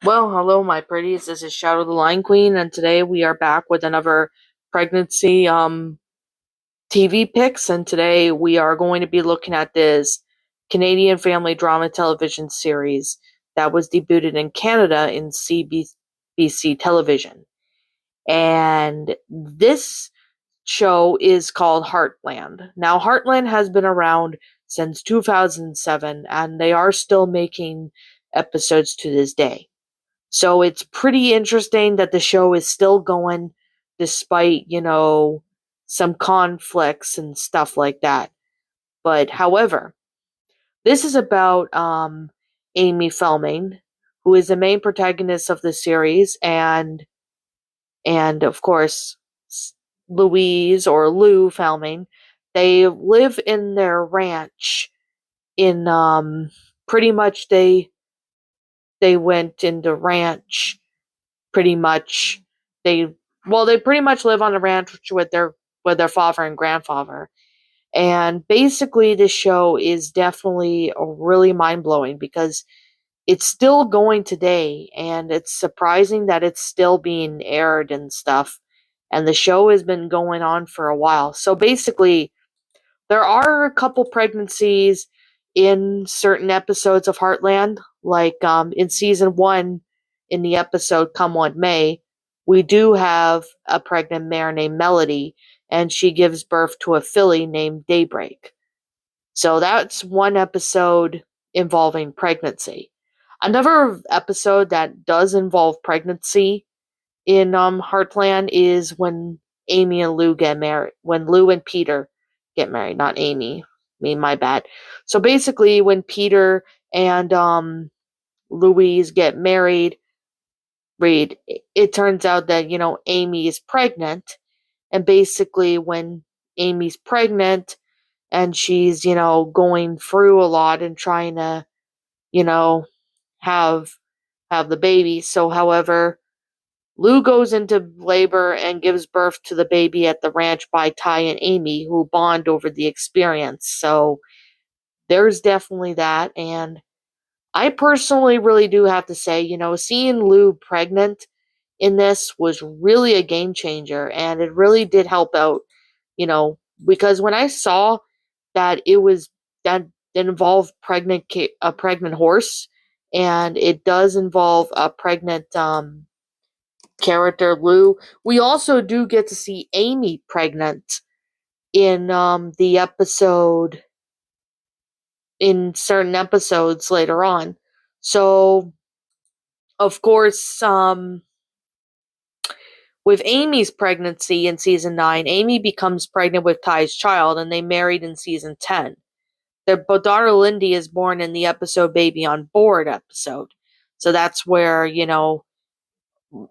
Well, hello, my pretties. This is Shadow the Lion Queen, and today we are back with another pregnancy TV picks. And today we are going to be looking at this Canadian family drama television series that was debuted in Canada in CBC television. And this show is called Heartland. Now, Heartland has been around since 2007, and they are still making episodes to this day. So it's pretty interesting that the show is still going despite, some conflicts and stuff like that. But however, this is about Amy Felming, who is the main protagonist of the series, and of course Louise or Lou Felming. They live in their ranch in pretty much they went into ranch pretty much they pretty much live on the ranch with their father and grandfather. And basically the show is definitely really mind-blowing because it's still going today, and it's surprising that it's still being aired and stuff. And the show has been going on for a while. So basically, there are a couple pregnancies in certain episodes of Heartland, like in season 1, in the episode Come What May, we do have a pregnant mare named Melody, and she gives birth to a filly named Daybreak. So that's one episode involving pregnancy. Another episode that does involve pregnancy in Heartland is when Amy and Lou get married. When Lou and Peter get married, not Amy. My bad. So basically, when Peter and Louise get married, it turns out that Amy is pregnant, and basically when Amy's pregnant and she's going through a lot and trying to you know have the baby. So, however, Lou goes into labor and gives birth to the baby at the ranch by Ty and Amy, who bond over the experience. So there's definitely that. And I personally really do have to say, seeing Lou pregnant in this was really a game changer, and it really did help out, because when I saw that it involved a pregnant horse, and it does involve a pregnant character Lou. We also do get to see Amy pregnant in the episode in certain episodes later on. So of course, with Amy's pregnancy in season 9, Amy becomes pregnant with Ty's child, and they married in season 10. Their daughter Lindy is born in the episode Baby on Board episode. So that's where,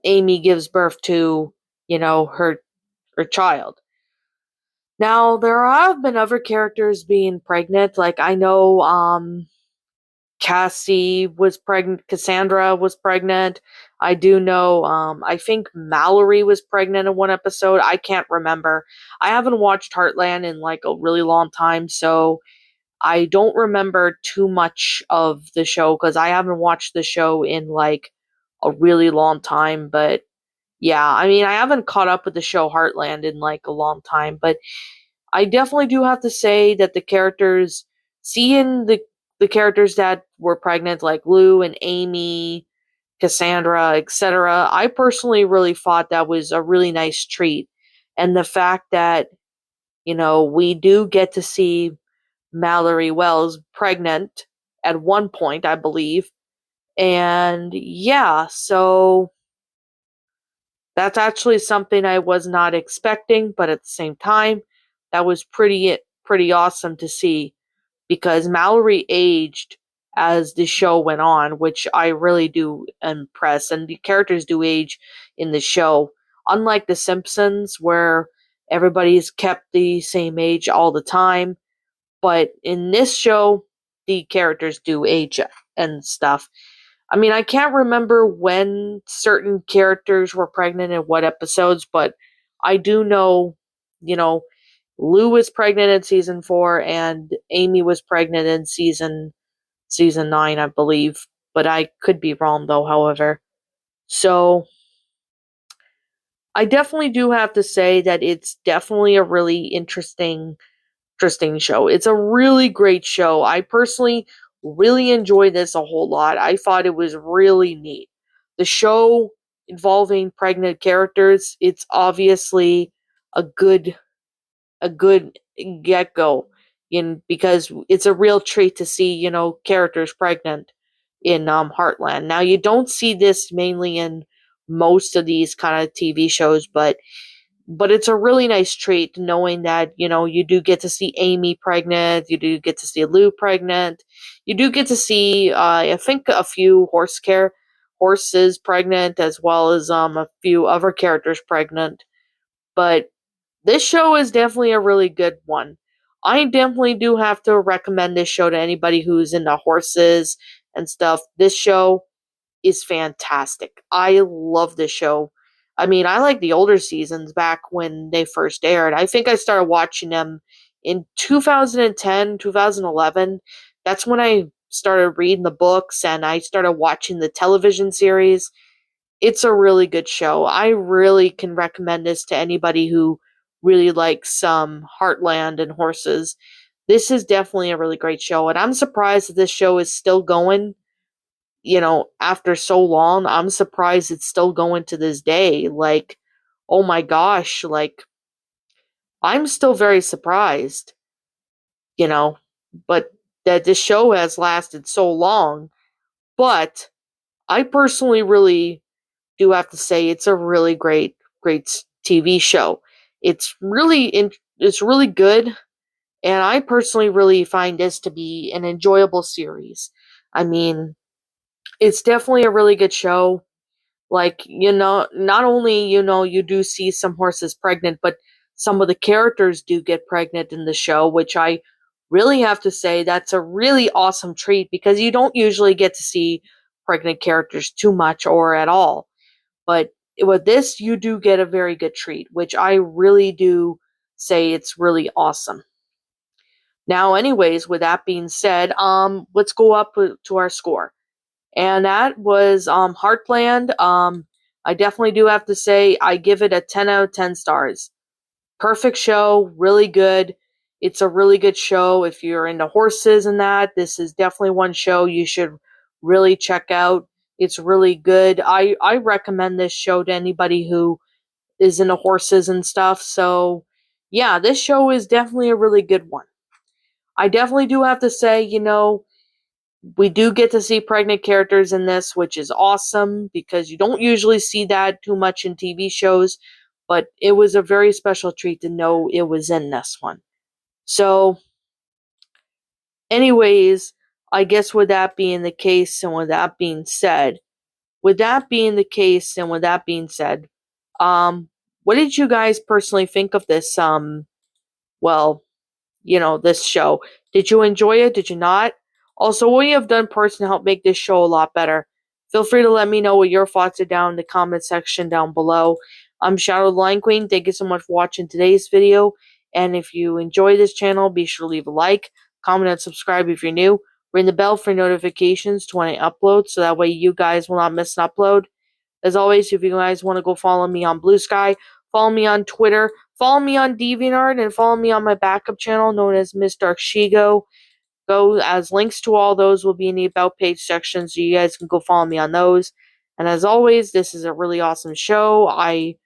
Amy gives birth to, her child. Now, there have been other characters being pregnant. Like, I know Cassie was pregnant, Cassandra was pregnant. I do know, I think Mallory was pregnant in one episode. I can't remember. I haven't watched Heartland in like a really long time, so I don't remember too much of the show because I haven't watched the show in like a really long time. But yeah, I mean, I haven't caught up with the show Heartland in like a long time, but I definitely do have to say that seeing the characters that were pregnant, like Lou and Amy, Cassandra, etc., I personally really thought that was a really nice treat. And the fact that, we do get to see Mallory Wells pregnant at one point, I believe. And yeah, so that's actually something I was not expecting, but at the same time, that was pretty awesome to see because Mallory aged as the show went on, which I really do impress, and the characters do age in the show. Unlike The Simpsons, where everybody's kept the same age all the time, but in this show, the characters do age and stuff. I mean, I can't remember when certain characters were pregnant in what episodes, but I do know Lou was pregnant in season 4, and Amy was pregnant in season 9, I believe. But I could be wrong, though, however. So, I definitely do have to say that it's definitely a really interesting show. It's a really great show. I personally really enjoyed this a whole lot. I thought it was really neat. The show involving pregnant characters, it's obviously a good get go in because it's a real treat to see, characters pregnant in Heartland. Now you don't see this mainly in most of these kind of TV shows, but it's a really nice treat knowing that, you do get to see Amy pregnant, you do get to see Lou pregnant, you do get to see, I think, a few horses pregnant, as well as a few other characters pregnant. But this show is definitely a really good one. I definitely do have to recommend this show to anybody who's into horses and stuff. This show is fantastic. I love this show. I mean, I like the older seasons back when they first aired. I think I started watching them in 2010, 2011. That's when I started reading the books and I started watching the television series. It's a really good show. I really can recommend this to anybody who really likes Heartland and horses. This is definitely a really great show, and I'm surprised that this show is still going, after so long. I'm surprised it's still going to this day. Like, oh my gosh, like, I'm still very surprised, you know, but that this show has lasted so long. But I personally really do have to say it's a really great TV show. It's really good, and I personally really find this to be an enjoyable series. I mean, it's definitely a really good show. Like, not only, you do see some horses pregnant, but some of the characters do get pregnant in the show, which I really have to say that's a really awesome treat because you don't usually get to see pregnant characters too much or at all. But with this, you do get a very good treat, which I really do say it's really awesome. Now, anyways, with that being said, let's go up to our score, and that was Heartland. I definitely do have to say I give it a 10 out of 10 stars. Perfect show, really good. It's a really good show if you're into horses and that. This is definitely one show you should really check out. It's really good. I recommend this show to anybody who is into horses and stuff. So, yeah, this show is definitely a really good one. I definitely do have to say, we do get to see pregnant characters in this, which is awesome because you don't usually see that too much in TV shows, but it was a very special treat to know it was in this one. So, anyways, I guess with that being the case and with that being the case and with that being said, what did you guys personally think of this well, this show? Did you enjoy it? Did you not? Also, what you have done personally to help make this show a lot better? Feel free to let me know what your thoughts are down in the comment section down below. I'm Shadow the Lion Queen. Thank you so much for watching today's video. And if you enjoy this channel, be sure to leave a like, comment, and subscribe if you're new. Ring the bell for notifications to when I upload, so that way you guys will not miss an upload. As always, if you guys want to go follow me on Blue Sky, follow me on Twitter, follow me on DeviantArt, and follow me on my backup channel known as Miss Dark Shigo. Go, as links to all those will be in the About page section, so you guys can go follow me on those. And as always, this is a really awesome show. I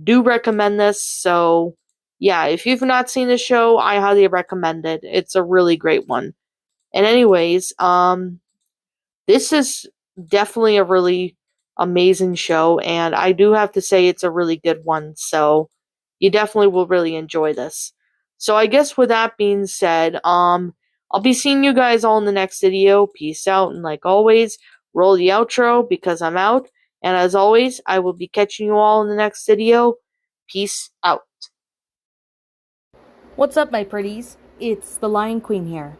do recommend this, so yeah, if you've not seen the show, I highly recommend it. It's a really great one. And anyways, this is definitely a really amazing show, and I do have to say it's a really good one, so you definitely will really enjoy this. So I guess with that being said, I'll be seeing you guys all in the next video. Peace out, and like always, roll the outro because I'm out. And as always, I will be catching you all in the next video. Peace out. What's up, my pretties? It's the Lion Queen here.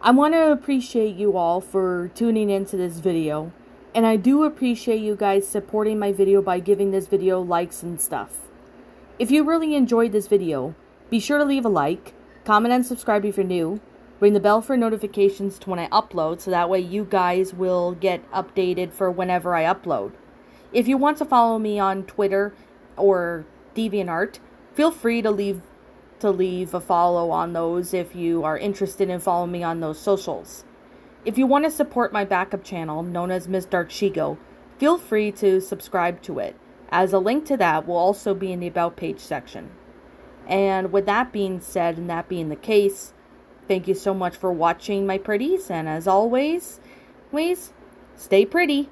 I want to appreciate you all for tuning into this video, and I do appreciate you guys supporting my video by giving this video likes and stuff. If you really enjoyed this video, Be sure to leave a like, comment and subscribe if you're new. Ring the bell for notifications to when I upload so that way you guys will get updated for whenever I upload. If you want to follow me on Twitter or DeviantArt, feel free to leave a follow on those if you are interested in following me on those socials. If you want to support my backup channel, known as Ms. Dark Shigo, feel free to subscribe to it, as a link to that will also be in the About page section. And with that being said, and that being the case, thank you so much for watching, my pretties, and as always, stay pretty.